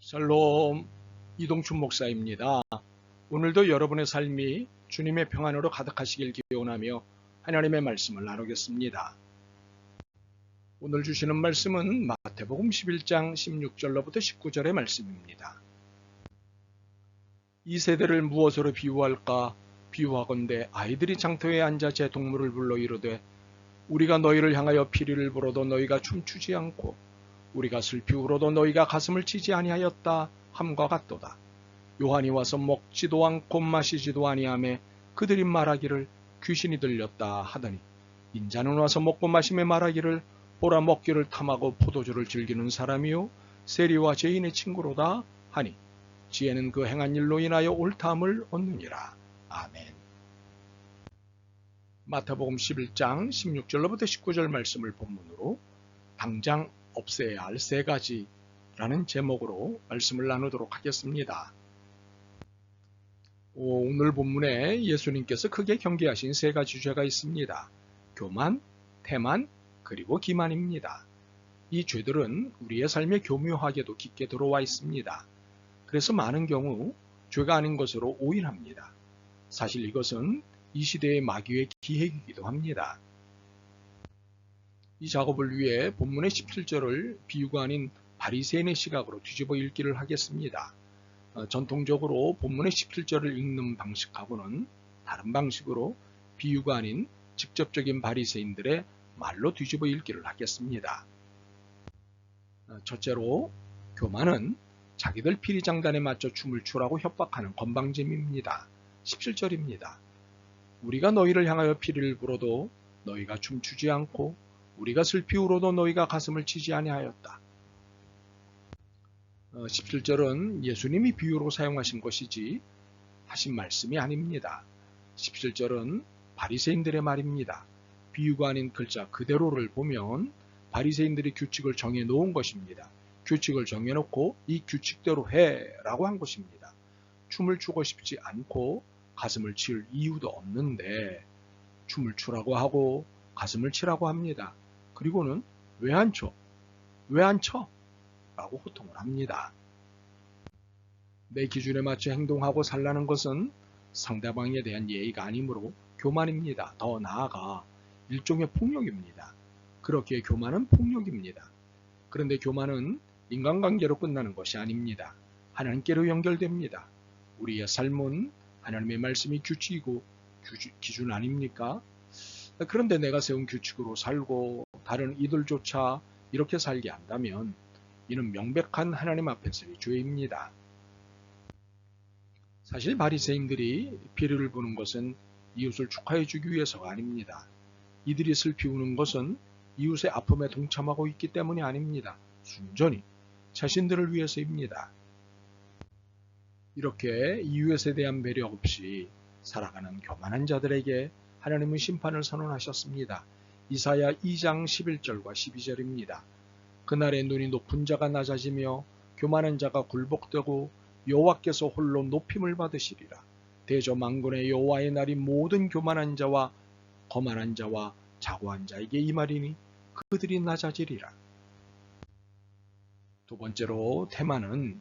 샬롬, 이동춘 목사입니다. 오늘도 여러분의 삶이 주님의 평안으로 가득하시길 기원하며 하나님의 말씀을 나누겠습니다. 오늘 주시는 말씀은 마태복음 11장 16절로부터 19절의 말씀입니다. 이 세대를 무엇으로 비유할까? 비유하건대 아이들이 장터에 앉아 제 동물을 불러 이르되 우리가 너희를 향하여 피리를 불어도 너희가 춤추지 않고 우리가 슬피 울어도 너희가 가슴을 치지 아니하였다 함과 같도다. 요한이 와서 먹지도 않고 마시지도 아니하며 그들이 말하기를 귀신이 들렸다 하더니 인자는 와서 먹고 마시며 말하기를 보라 먹기를 탐하고 포도주를 즐기는 사람이요 세리와 죄인의 친구로다 하니 지혜는 그 행한 일로 인하여 옳다함을 얻느니라. 아멘. 마태복음 11장 16절로부터 19절 말씀을 본문으로 당장 없애야 할 세 가지라는 제목으로 말씀을 나누도록 하겠습니다. 오늘 본문에 예수님께서 크게 경계하신 세 가지 죄가 있습니다. 교만, 태만, 그리고 기만입니다. 이 죄들은 우리의 삶에 교묘하게도 깊게 들어와 있습니다. 그래서 많은 경우 죄가 아닌 것으로 오인합니다. 사실 이것은 이 시대의 마귀의 기획이기도 합니다. 이 작업을 위해 본문의 17절을 비유가 아닌 바리새인의 시각으로 뒤집어 읽기를 하겠습니다. 전통적으로 본문의 17절을 읽는 방식하고는 다른 방식으로 비유가 아닌 직접적인 바리새인들의 말로 뒤집어 읽기를 하겠습니다. 첫째로 교만은 자기들 피리장단에 맞춰 춤을 추라고 협박하는 건방짐입니다. 17절입니다. 우리가 너희를 향하여 피리를 불어도 너희가 춤추지 않고 우리가 슬피 울어도 너희가 가슴을 치지 아니하였다. 17절은 예수님이 비유로 사용하신 것이지 하신 말씀이 아닙니다. 17절은 바리새인들의 말입니다. 비유가 아닌 글자 그대로를 보면 바리새인들이 규칙을 정해 놓은 것입니다. 규칙을 정해놓고 이 규칙대로 해라고 한 것입니다. 춤을 추고 싶지 않고 가슴을 칠 이유도 없는데 춤을 추라고 하고 가슴을 치라고 합니다. 그리고는 왜 안 쳐? 왜 안 쳐? 라고 호통을 합니다. 내 기준에 맞춰 행동하고 살라는 것은 상대방에 대한 예의가 아니므로 교만입니다. 더 나아가 일종의 폭력입니다. 그렇기에 교만은 폭력입니다. 그런데 교만은 인간관계로 끝나는 것이 아닙니다. 하나님께로 연결됩니다. 우리의 삶은 하나님의 말씀이 규칙이고 기준 아닙니까? 그런데 내가 세운 규칙으로 살고 다른 이들조차 이렇게 살게 한다면 이는 명백한 하나님 앞에서의 죄입니다. 사실 바리새인들이 피리를 부는 것은 이웃을 축하해 주기 위해서가 아닙니다. 이들이 슬피 우는 것은 이웃의 아픔에 동참하고 있기 때문이 아닙니다. 순전히 자신들을 위해서입니다. 이렇게 이웃에 대한 배려 없이 살아가는 교만한 자들에게 하나님은 심판을 선언하셨습니다. 이사야 2장 11절과 12절입니다. 그날에 눈이 높은 자가 낮아지며 교만한 자가 굴복되고 여호와께서 홀로 높임을 받으시리라. 대저 만군의 여호와의 날이 모든 교만한 자와 거만한 자와 자고한 자에게 임하리니 그들이 낮아지리라. 두 번째로 태만은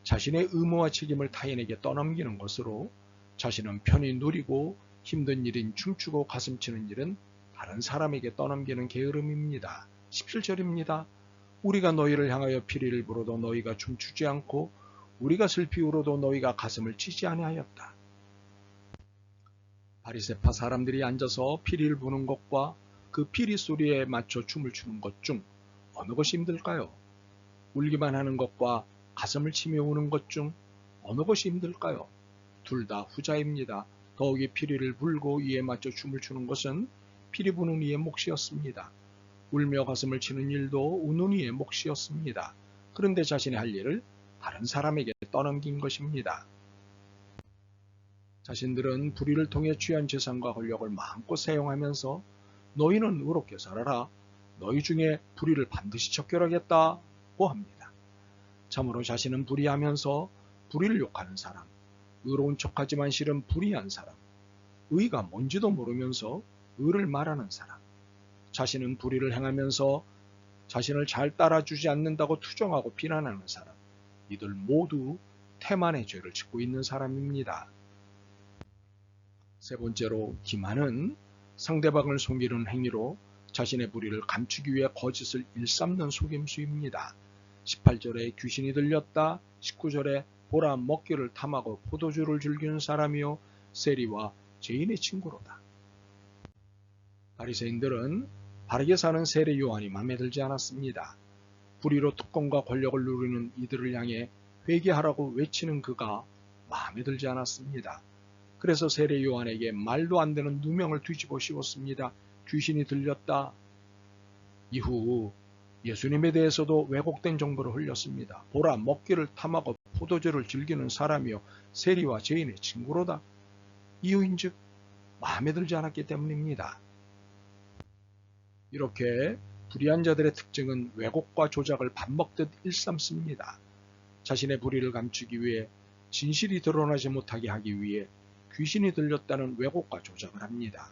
자신의 의무와 책임을 타인에게 떠넘기는 것으로 자신은 편히 누리고 힘든 일인 춤추고 가슴치는 일은 다른 사람에게 떠넘기는 게으름입니다. 17절입니다. 우리가 너희를 향하여 피리를 불어도 너희가 춤추지 않고 우리가 슬피 울어도 너희가 가슴을 치지 아니하였다. 바리새파 사람들이 앉아서 피리를 부는 것과 그 피리 소리에 맞춰 춤을 추는 것 중 어느 것이 힘들까요? 울기만 하는 것과 가슴을 치며 우는 것 중 어느 것이 힘들까요? 둘 다 후자입니다. 더욱이 피리를 불고 이에 맞춰 춤을 추는 것은 피리 부는 이의 몫이었습니다. 울며 가슴을 치는 일도 우는 이의 몫이었습니다. 그런데 자신의 할 일을 다른 사람에게 떠넘긴 것입니다. 자신들은 불의를 통해 취한 재산과 권력을 마음껏 사용하면서 너희는 의롭게 살아라. 너희 중에 불의를 반드시 척결하겠다고 합니다. 참으로 자신은 불의하면서 불의를 욕하는 사람, 의로운 척하지만 실은 불의한 사람, 의가 뭔지도 모르면서 의를 말하는 사람, 자신은 불의를 행하면서 자신을 잘 따라주지 않는다고 투정하고 비난하는 사람, 이들 모두 태만의 죄를 짓고 있는 사람입니다. 세 번째로 기만은 상대방을 속이는 행위로 자신의 불의를 감추기 위해 거짓을 일삼는 속임수입니다. 18절에 귀신이 들렸다, 19절에 보라 먹기를 탐하고 포도주를 즐기는 사람이요 세리와 죄인의 친구로다. 바리새인들은 바르게 사는 세례 요한이 마음에 들지 않았습니다. 불의로 특권과 권력을 누리는 이들을 향해 회개하라고 외치는 그가 마음에 들지 않았습니다. 그래서 세례 요한에게 말도 안 되는 누명을 뒤집어 씌웠습니다. 귀신이 들렸다. 이후 예수님에 대해서도 왜곡된 정보를 흘렸습니다. 보라 먹기를 탐하고 포도주를 즐기는 사람이요 세리와 죄인의 친구로다. 이유인즉 마음에 들지 않았기 때문입니다. 이렇게 불의한 자들의 특징은 왜곡과 조작을 밥 먹듯 일삼습니다. 자신의 불의를 감추기 위해 진실이 드러나지 못하게 하기 위해 귀신이 들렸다는 왜곡과 조작을 합니다.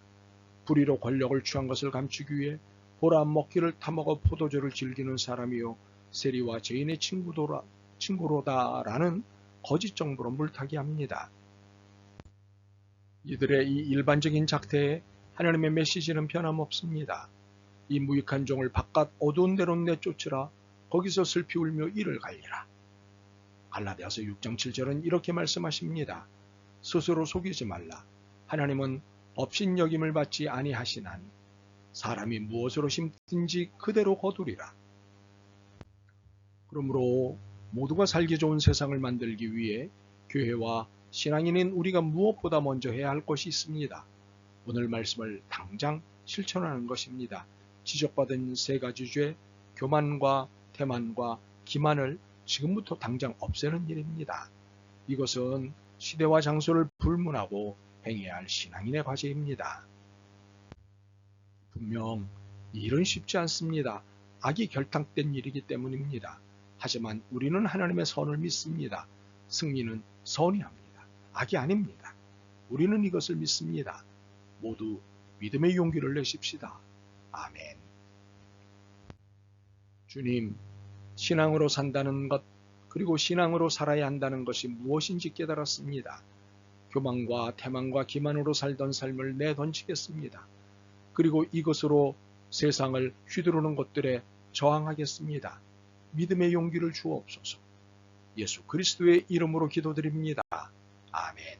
불의로 권력을 취한 것을 감추기 위해 보라 먹기를 탐하고 포도주를 즐기는 사람이요 세리와 죄인의 친구로다라는 거짓 정보로 물타기합니다. 이들의 이 일반적인 작태에 하나님의 메시지는 변함없습니다. 이 무익한 종을 바깥 어두운 데로 내쫓으라. 거기서 슬피 울며 이를 갈리라. 갈라디아서 6장 7절은 이렇게 말씀하십니다. 스스로 속이지 말라. 하나님은 업신여김을 받지 아니하시나니 사람이 무엇으로 심든지 그대로 거두리라. 그러므로 모두가 살기 좋은 세상을 만들기 위해 교회와 신앙인인 우리가 무엇보다 먼저 해야 할 것이 있습니다. 오늘 말씀을 당장 실천하는 것입니다. 지적받은 세 가지 죄, 교만과 태만과 기만을 지금부터 당장 없애는 일입니다. 이것은 시대와 장소를 불문하고 행해야 할 신앙인의 과제입니다. 분명 이 일은 쉽지 않습니다. 악이 결탁된 일이기 때문입니다. 하지만 우리는 하나님의 선을 믿습니다. 승리는 선이 합니다. 악이 아닙니다. 우리는 이것을 믿습니다. 모두 믿음의 용기를 내십시다. 아멘. 주님, 신앙으로 산다는 것, 그리고 신앙으로 살아야 한다는 것이 무엇인지 깨달았습니다. 교만과 태만과 기만으로 살던 삶을 내던지겠습니다. 그리고 이것으로 세상을 휘두르는 것들에 저항하겠습니다. 믿음의 용기를 주옵소서. 예수 그리스도의 이름으로 기도드립니다. 아멘.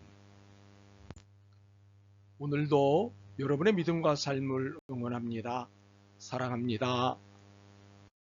오늘도 여러분의 믿음과 삶을 응원합니다. 사랑합니다.